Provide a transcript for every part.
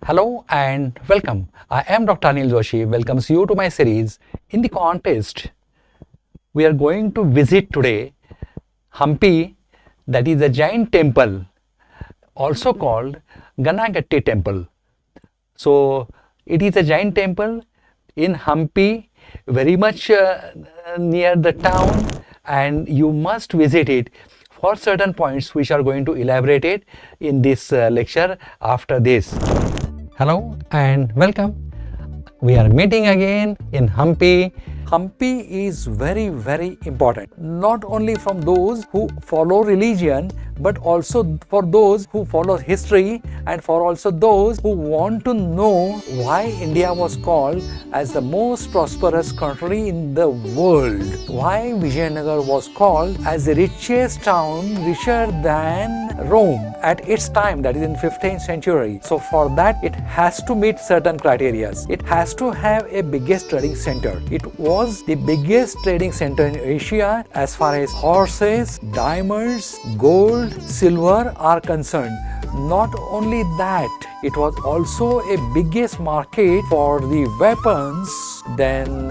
Hello and welcome. I am Dr. Anil Joshi. Welcomes you to my series. In the contest, we are going to visit today Hampi, that is a Jain temple, also called Ganagatti temple. So it is a Jain temple in Hampi, very much near the town, and you must visit it for certain points which are going to elaborate it in this lecture after this. Hello and welcome. We are meeting again in Hampi. Hampi is very important, not only from those who follow religion, but also for those who follow history and for also those who want to know why India was called as the most prosperous country in the world, why Vijayanagar was called as the richest town, richer than Rome at its time, that is in 15th century. So for that it has to meet certain criteria. It has to have a biggest trading center. It was the biggest trading center in Asia as far as horses, diamonds, gold, silver are concerned. Not only that, it was also a biggest market for the weapons, then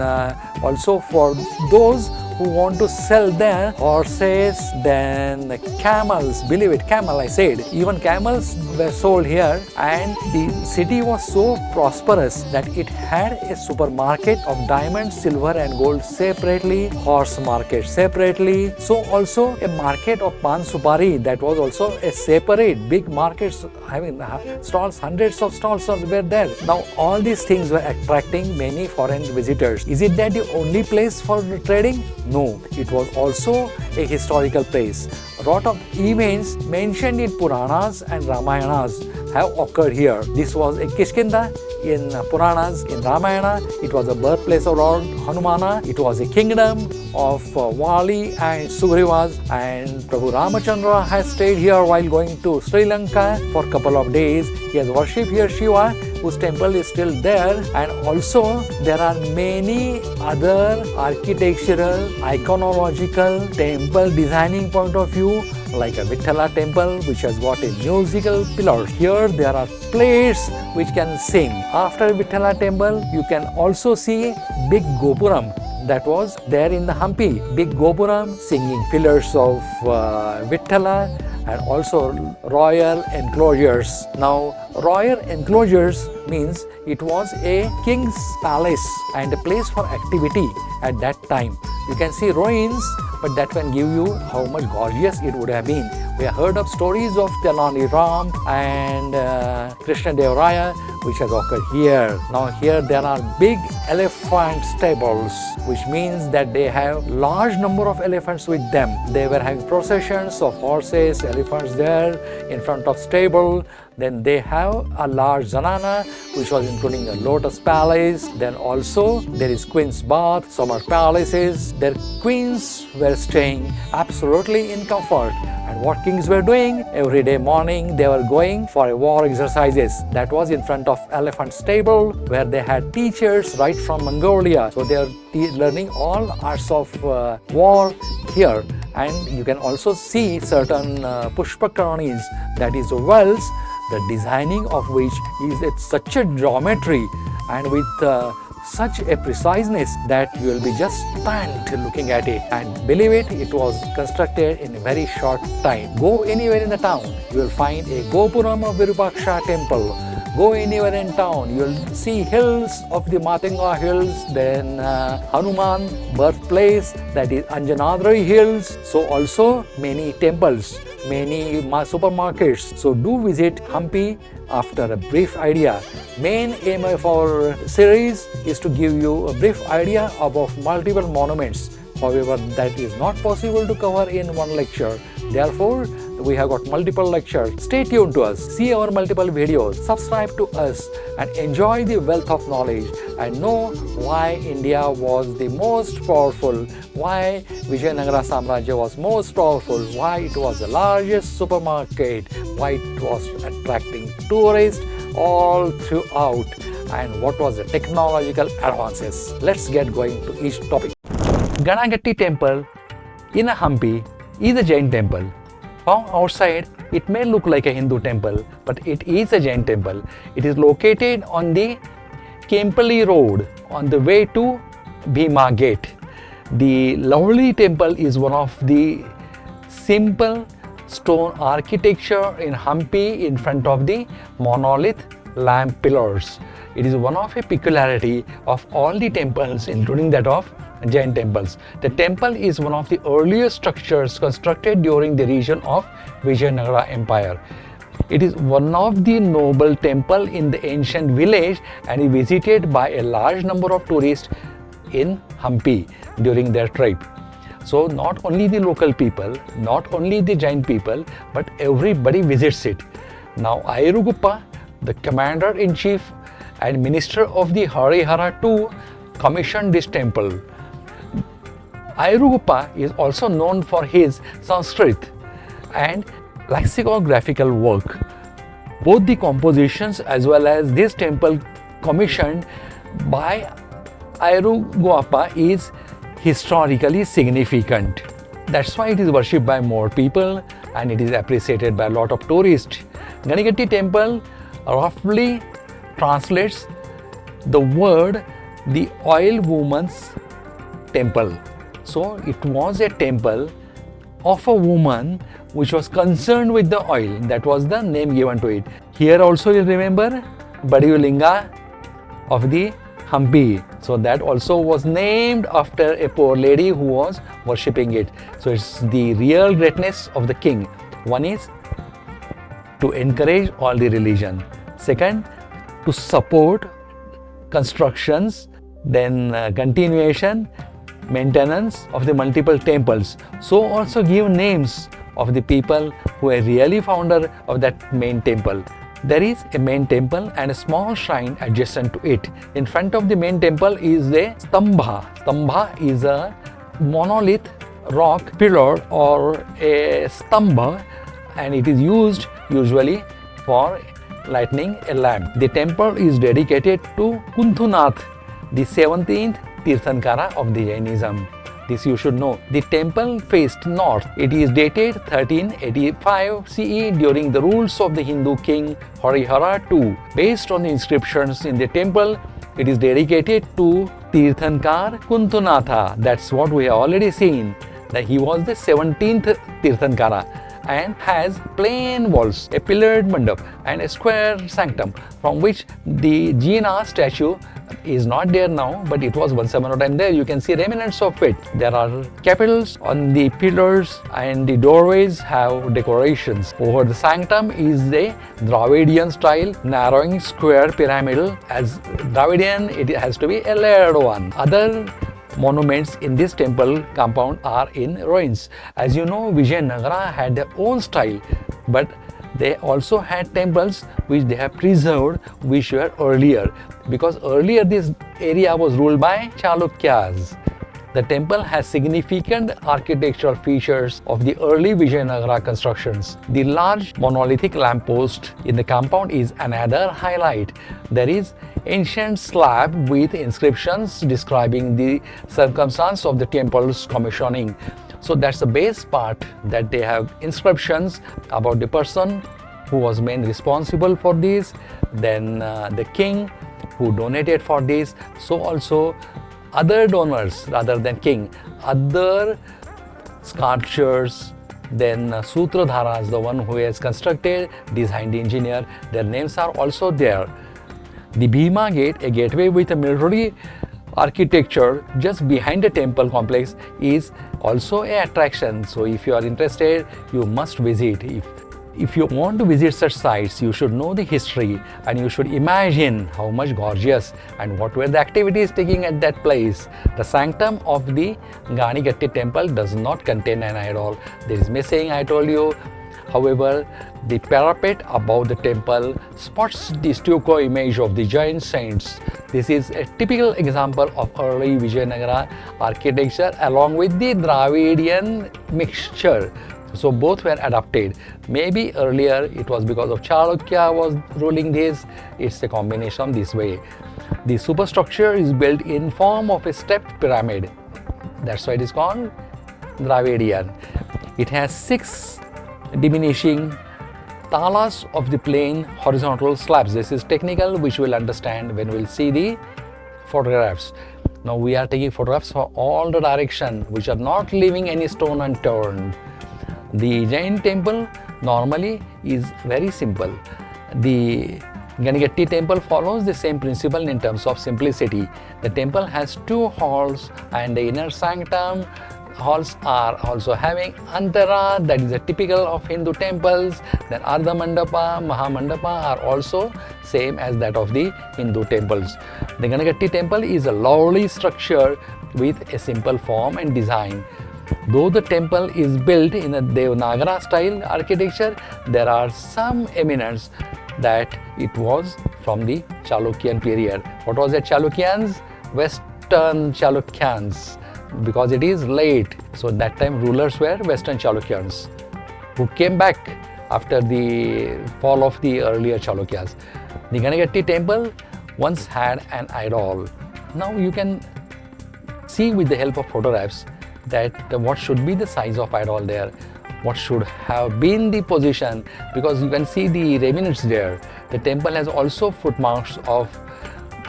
also for those who want to sell their horses, then camels, believe it, camel I said, even camels were sold here, and the city was so prosperous that it had a supermarket of diamonds, silver and gold separately, horse market separately, so also a market of pan supari, that was also a separate big market having stalls, hundreds of stalls were there. Now all these things were attracting many foreign visitors. Is it that the only place for trading? No, it was also a historical place. A lot of events mentioned in Puranas and Ramayanas have occurred here. This was a Kishkinda in Puranas, in Ramayana. It was a birthplace of Lord Hanumana. It was a kingdom of Vali and Sugriva, and Prabhu Ramachandra has stayed here while going to Sri Lanka for a couple of days. He has worshipped here Shiva, whose temple is still there, and also there are many other architectural, iconological, temple designing point of view, like a Vithala temple which has got a musical pillar. Here there are plates which can sing. After Vithala temple, you can also see big Gopuram that was there in the Hampi. Big Gopuram, singing pillars of Vithala, and also royal enclosures. Now, royal enclosures means it was a king's palace and a place for activity at that time. You can see ruins, but that can give you how much gorgeous it would have been. We have heard of stories of Tenali Ram and Krishna Dev Raya, which has occurred here. Now here there are big elephant stables, which means that they have large number of elephants with them. They were having processions of horses, elephants there in front of stable. Then they have a large zanana, which was including a lotus palace. Then also there is queen's bath, summer palaces. Their queens were staying absolutely in comfort. And what kings were doing? Every day morning they were going for a war exercises. That was in front of elephant stable, where they had teachers right from Mongolia. So they are learning all arts of war here. And you can also see certain pushpakaranis, that is wells, the designing of which is at such a geometry and with such a preciseness that you will be just stunned looking at it. And believe it, it was constructed in a very short time. Go anywhere in the town, you will find a Gopuram of Virupaksha temple. Go anywhere in town, you will see hills of the Matunga hills, then Hanuman birthplace, that is Anjanadri hills. So also many temples, many supermarkets. So do visit Hampi after a brief idea. Main aim of our series is to give you a brief idea about multiple monuments. However, that is not possible to cover in one lecture. Therefore, we have got multiple lectures. Stay tuned to us, see our multiple videos, subscribe to us and enjoy the wealth of knowledge and know why India was the most powerful, why Vijayanagara Samrajya was most powerful, why it was the largest supermarket, why it was attracting tourists all throughout, and what was the technological advances. Let's get going to each topic. Ganagatti temple in Hampi is a Jain temple. From outside, It may look like a Hindu temple, but it is a Jain temple. It is located on the Kempali road on the way to Bhima Gate. The lovely temple is one of the simple stone architecture in Hampi in front of the monolith lamp pillars. It is one of a peculiarity of all the temples, including that of Jain temples. The temple is one of the earliest structures constructed during the region of Vijayanagara Empire. It is one of the noble temple in the ancient village and is visited by a large number of tourists in Hampi during their trip. So not only the local people, not only the Jain people, but everybody visits it. Now Airuguppa, the commander-in-chief and minister of the Harihara II, commissioned this temple. Airuguppa is also known for his Sanskrit and lexicographical work. Both the compositions as well as this temple commissioned by Airuguppa is historically significant. That's why it is worshipped by more people and it is appreciated by a lot of tourists. Ganagatti temple roughly translates the word the oil woman's temple. So it was a temple of a woman which was concerned with the oil. That was the name given to it. Here also you remember Badiyulinga of the Hampi. So that also was named after a poor lady who was worshipping it. So it's the real greatness of the king. One is to encourage all the religion. Second, to support constructions, then continuation, maintenance of the multiple temples. So also give names of the people who are really founder of that main temple. There is a main temple and a small shrine adjacent to it. In front of the main temple is a stambha. Stambha is a monolith rock pillar or a stambha, and it is used usually for lighting a lamp. The temple is dedicated to Kunthunath, the 17th Tirthankara of the Jainism. This you should know. The temple faced north. It is dated 1385 CE during the rules of the Hindu king Harihara II. Based on the inscriptions in the temple, it is dedicated to Tirthankar Kunthunatha. That's what we have already seen, that he was the 17th Tirthankara, and has plain walls, a pillared mandap and a square sanctum from which the Jaina statue is not there now, but it was once upon a time there. You can see remnants of it. There are capitals on the pillars and the doorways have decorations. Over the sanctum is a Dravidian style narrowing square pyramidal. As Dravidian, it has to be a layered one. Other monuments in this temple compound are in ruins. As you know, Vijayanagara had their own style, but they also had temples which they have preserved, which were earlier, because earlier this area was ruled by Chalukyas. The temple has significant architectural features of the early Vijayanagara constructions. The large monolithic lamppost in the compound is another highlight. There is ancient slab with inscriptions describing the circumstance of the temple's commissioning. So that's the base part, that they have inscriptions about the person who was main responsible for this, then the king who donated for this. So also other donors rather than king, other sculptures, then Sutradharas, the one who has constructed, designed, the engineer, their names are also there. The Bhima Gate, a gateway with a military architecture just behind the temple complex, is also an attraction. So if you are interested, you must visit. If you want to visit such sites, you should know the history and you should imagine how much gorgeous and what were the activities taking at that place. The sanctum of the Ganagatti temple does not contain an idol. There is missing, I told you. However, the parapet above the temple spots the stucco image of the Jain saints. This is a typical example of early Vijayanagara architecture along with the Dravidian mixture. So both were adapted. Maybe earlier it was because of Chalukya was ruling this. It's a combination this way. The superstructure is built in form of a stepped pyramid. That's why it is called Dravidian. It has 6 diminishing talas of the plain horizontal slabs. This is technical, which we'll understand when we'll see the photographs. Now we are taking photographs for all the direction, which are not leaving any stone unturned. The Jain temple normally is very simple. The Ganagitti temple follows the same principle in terms of simplicity. The temple has two halls and the inner sanctum. Halls are also having antara, that is a typical of Hindu temples. Then Ardha Mandapa, Maha Mandapa are also same as that of the Hindu temples. The Ganagatti temple is a lovely structure with a simple form and design. Though the temple is built in a Devanagara style architecture, there are some eminence that it was from the Chalukyan period. What was it? Chalukyans? Western Chalukyans, because it is late. So that time rulers were Western Chalukyans who came back after the fall of the earlier Chalukyas. The Ganagatti temple once had an idol. Now you can see with the help of photographs that what should be the size of idol there, what should have been the position, because you can see the remnants there. The temple has also footmarks of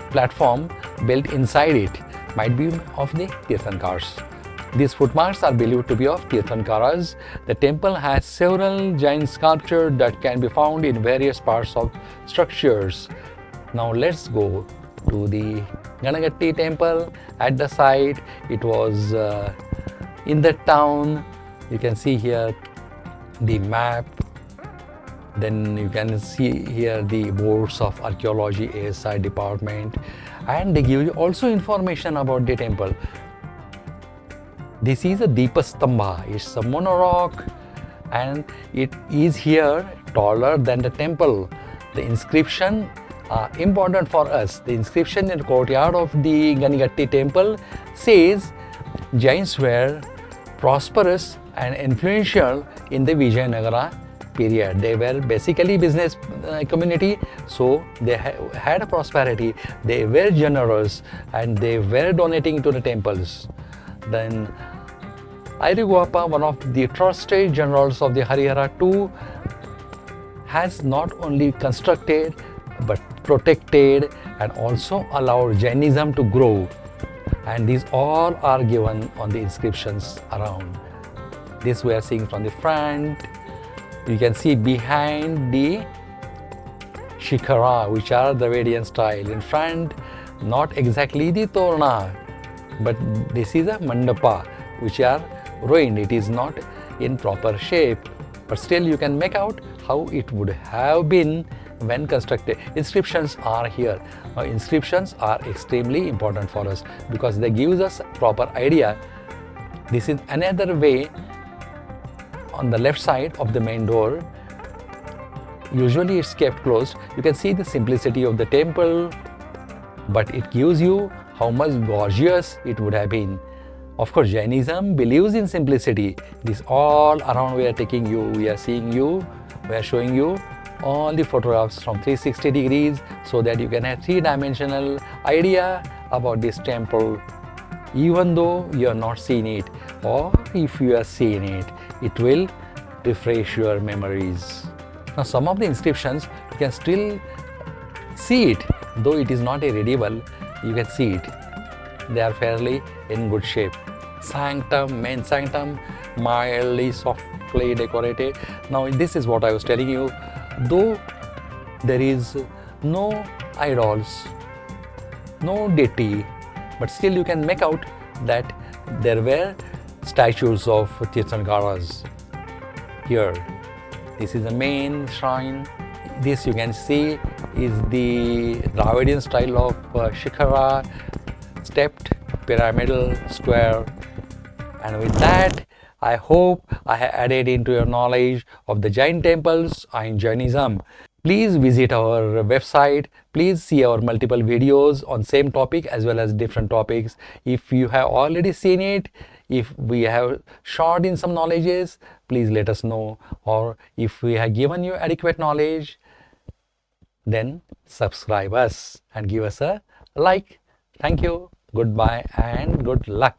platform built inside it, might be of the Tirthankars. These footmarks are believed to be of Tirthankaras. The temple has several Jain sculptures that can be found in various parts of structures. Now let's go to the Ganagatti temple. At the site, it was in the town. You can see here the map. Then you can see here the boards of archaeology ASI department, and they give you also information about the temple. This is a Deepastambha. It's a monorock and it is here taller than the temple. The inscription are important for us. The inscription in the courtyard of the Ganagatti temple says Jains were prosperous and influential in the Vijayanagara period. They were basically business community, so they had a prosperity. They were generous and they were donating to the temples. Then Airugappa, one of the trusted generals of the Harihara II, has not only constructed but protected and also allowed Jainism to grow, and these all are given on the inscriptions around. This we are seeing from the front. You can see behind the Shikhara, which are the Vedian style. In front, not exactly the Torna, but this is a Mandapa, which are ruined. It is not in proper shape, but still you can make out how it would have been when constructed. Inscriptions are here. Now, inscriptions are extremely important for us because they give us proper idea. This is another way. On the left side of the main door, usually it's kept closed. You can see the simplicity of the temple, but it gives you how much gorgeous it would have been. Of course, Jainism believes in simplicity. This all around we are taking you, we are seeing you, we are showing you all the photographs from 360 degrees so that you can have three-dimensional idea about this temple, even though you are not seeing it, or if you are seeing it, it will refresh your memories. Now, some of the inscriptions you can still see it, though it is not readable, you can see it. They are fairly in good shape. Sanctum, main sanctum, mildly softly decorated. Now, this is what I was telling you. Though there is no idols, no deity, but still you can make out that there were statues of Tirthankaras here. This is the main shrine. This you can see is the Dravidian style of Shikhara, stepped, pyramidal, square. And with that, I hope I have added into your knowledge of the Jain temples and Jainism. Please visit our website. Please see our multiple videos on same topic as well as different topics. If you have already seen it, if we have short in some knowledges, please let us know. Or if we have given you adequate knowledge, then subscribe us and give us a like. Thank you. Goodbye and good luck.